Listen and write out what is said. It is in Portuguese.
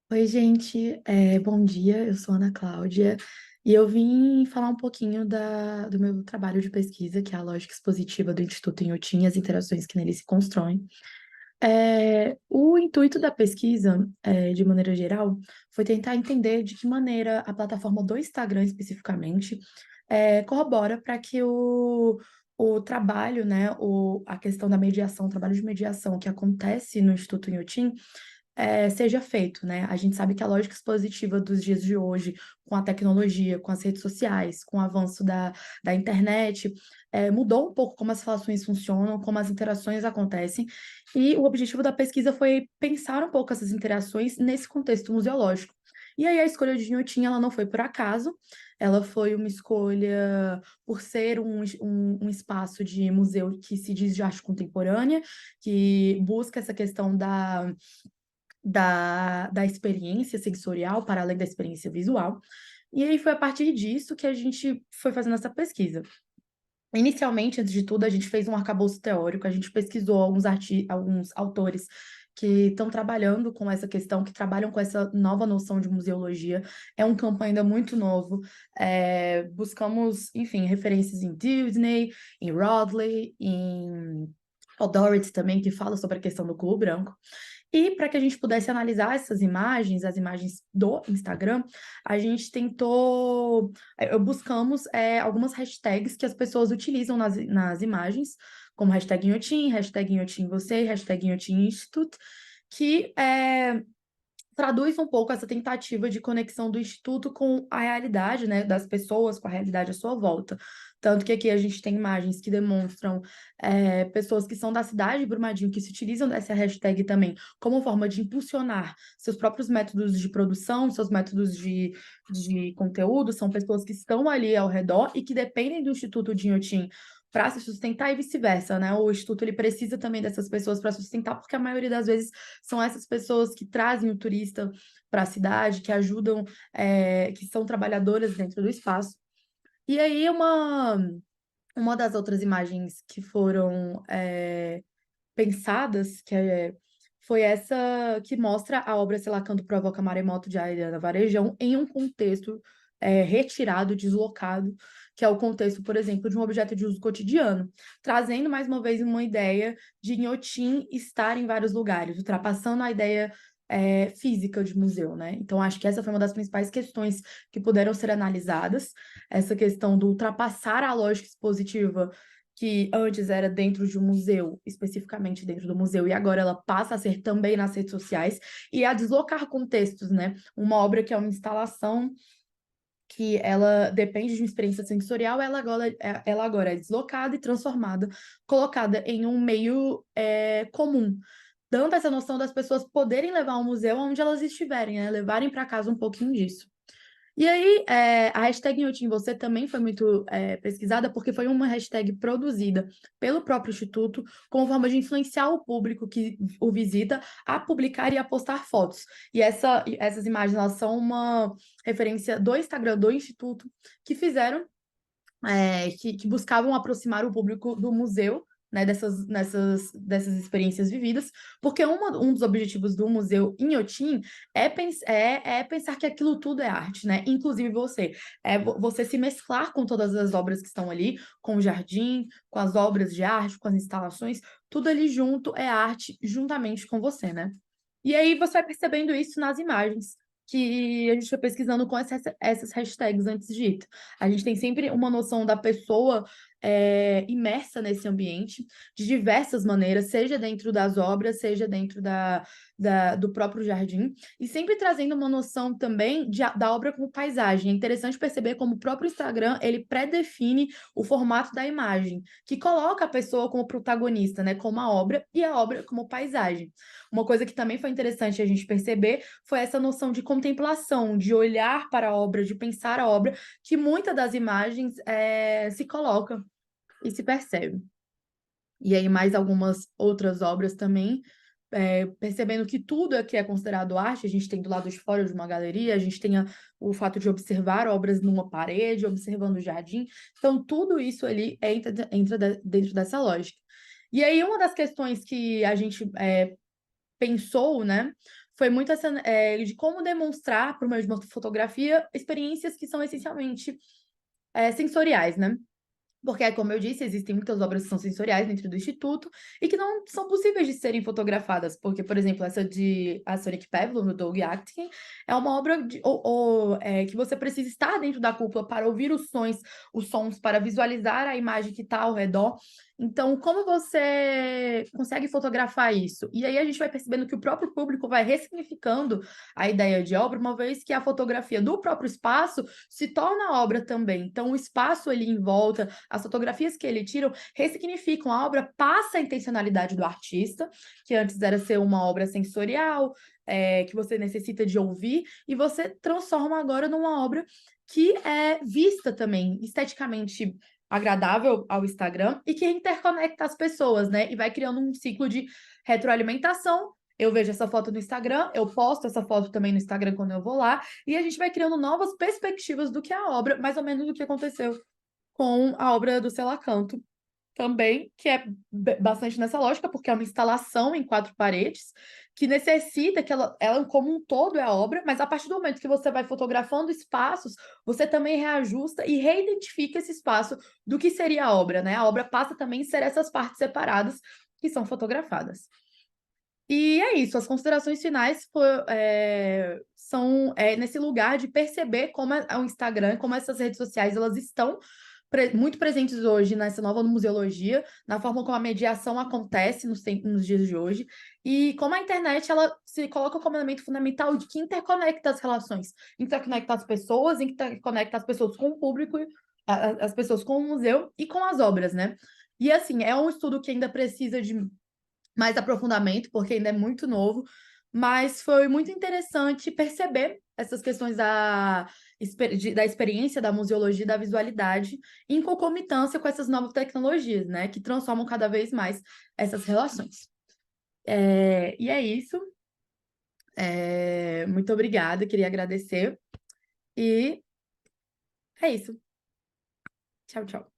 Oi, gente, bom dia, eu sou Ana Cláudia e eu vim falar um pouquinho do meu trabalho de pesquisa, que é a lógica expositiva do Instituto Inhotim e as interações que nele se constroem. O intuito da pesquisa, de maneira geral, foi tentar entender de que maneira a plataforma do Instagram, especificamente, corrobora para que o trabalho, né, a questão da mediação, o trabalho de mediação que acontece no Instituto Inhotim, seja feito, né? A gente sabe que a lógica expositiva dos dias de hoje, com a tecnologia, com as redes sociais, com o avanço da internet, mudou um pouco como as relações funcionam, como as interações acontecem, e o objetivo da pesquisa foi pensar um pouco essas interações nesse contexto museológico. E aí a escolha de Inhotim, ela não foi por acaso, ela foi uma escolha por ser um espaço de museu que se diz de arte contemporânea, que busca essa questão da experiência sensorial para além da experiência visual. E aí foi a partir disso que a gente foi fazendo essa pesquisa. Inicialmente, antes de tudo, a gente fez um arcabouço teórico, a gente pesquisou alguns autores que estão trabalhando com essa questão, que trabalham com essa nova noção de museologia. É um campo ainda muito novo. Buscamos, enfim, referências em Disney, em Rodley, em O'Doherty também, que fala sobre a questão do cubo branco. E para que a gente pudesse analisar essas imagens, as imagens do Instagram, a gente tentou, buscamos algumas hashtags que as pessoas utilizam nas imagens, como hashtag Inhotim você, hashtag Inhotim Institute, que traduz um pouco essa tentativa de conexão do Instituto com a realidade, né, das pessoas, com a realidade à sua volta. Tanto que aqui a gente tem imagens que demonstram pessoas que são da cidade de Brumadinho, que se utilizam dessa hashtag também como forma de impulsionar seus próprios métodos de produção, seus métodos de conteúdo, são pessoas que estão ali ao redor e que dependem do Instituto de Inhotim para se sustentar e vice-versa, né? O Instituto ele precisa também dessas pessoas para sustentar, porque a maioria das vezes são essas pessoas que trazem o turista para a cidade, que ajudam, que são trabalhadoras dentro do espaço. E aí, uma das outras imagens que foram pensadas, foi essa que mostra a obra Selacando Provoca Maremoto de Ariana Varejão em um contexto retirado, deslocado, que é o contexto, por exemplo, de um objeto de uso cotidiano, trazendo mais uma vez uma ideia de Inhotim estar em vários lugares, ultrapassando a ideia física de museu, né? Então, acho que essa foi uma das principais questões que puderam ser analisadas, essa questão do ultrapassar a lógica expositiva que antes era dentro de um museu, especificamente dentro do museu, e agora ela passa a ser também nas redes sociais, e a deslocar contextos, né? Uma obra que é uma instalação que ela depende de uma experiência sensorial, ela agora é deslocada e transformada, colocada em um meio comum, dando essa noção das pessoas poderem levar ao museu onde elas estiverem, né? Levarem para casa um pouquinho disso. E aí, a hashtag Inhotim Você também foi muito pesquisada, porque foi uma hashtag produzida pelo próprio Instituto, como forma de influenciar o público que o visita a publicar e a postar fotos. E essas imagens, elas são uma referência do Instagram do Instituto, que fizeram que buscavam aproximar o público do museu, né, dessas experiências vividas, porque um dos objetivos do Museu Inhotim é pensar que aquilo tudo é arte, né? Inclusive você. Você se mesclar com todas as obras que estão ali, com o jardim, com as obras de arte, com as instalações, tudo ali junto é arte, juntamente com você, né? E aí você vai percebendo isso nas imagens que a gente foi pesquisando com essas hashtags antes de ir. A gente tem sempre uma noção da pessoa imersa nesse ambiente de diversas maneiras, seja dentro das obras, seja dentro do próprio jardim, e sempre trazendo uma noção também da obra como paisagem. É interessante perceber como o próprio Instagram ele pré-define o formato da imagem, que coloca a pessoa como protagonista, né, como a obra, e a obra como paisagem. Uma coisa que também foi interessante a gente perceber foi essa noção de contemplação, de olhar para a obra, de pensar a obra, que muitas das imagens se coloca e se percebe. E aí mais algumas outras obras também, percebendo que tudo aqui é considerado arte, a gente tem do lado de fora de uma galeria, a gente tem o fato de observar obras numa parede, observando o jardim, então tudo isso ali entra dentro dessa lógica. E aí uma das questões que a gente pensou, né, foi muito essa, de como demonstrar, por meio de uma fotografia, experiências que são essencialmente sensoriais, né? Porque, como eu disse, existem muitas obras que são sensoriais dentro do Instituto e que não são possíveis de serem fotografadas. Porque, por exemplo, essa de A Sonic Pavlov, do Doug Atkin, é uma obra que você precisa estar dentro da cúpula para ouvir os sons, para visualizar a imagem que está ao redor. Então, como você consegue fotografar isso? E aí a gente vai percebendo que o próprio público vai ressignificando a ideia de obra, uma vez que a fotografia do próprio espaço se torna obra também. Então, o espaço ali em volta, as fotografias que ele tira ressignificam a obra, passa a intencionalidade do artista, que antes era ser uma obra sensorial, que você necessita de ouvir, e você transforma agora numa obra que é vista também esteticamente agradável ao Instagram e que interconecta as pessoas, né? E vai criando um ciclo de retroalimentação. Eu vejo essa foto no Instagram, eu posto essa foto também no Instagram quando eu vou lá, e a gente vai criando novas perspectivas do que é a obra, mais ou menos do que aconteceu com a obra do Selacanto também, que é bastante nessa lógica, porque é uma instalação em quatro paredes, que necessita que ela como um todo é a obra, mas a partir do momento que você vai fotografando espaços, você também reajusta e reidentifica esse espaço do que seria a obra, né? A obra passa também a ser essas partes separadas que são fotografadas. E é isso, as considerações finais são nesse lugar de perceber como o Instagram, como essas redes sociais, elas estão muito presentes hoje nessa nova museologia, na forma como a mediação acontece nos dias de hoje, e como a internet ela se coloca como elemento fundamental de que interconecta as relações, interconecta as pessoas, interconecta as pessoas com o público, as pessoas com o museu e com as obras, né? E assim, é um estudo que ainda precisa de mais aprofundamento, porque ainda é muito novo, mas foi muito interessante perceber essas questões da experiência da museologia e da visualidade em concomitância com essas novas tecnologias, né, que transformam cada vez mais essas relações. E é isso. Muito obrigada, queria agradecer. E é isso. Tchau, tchau.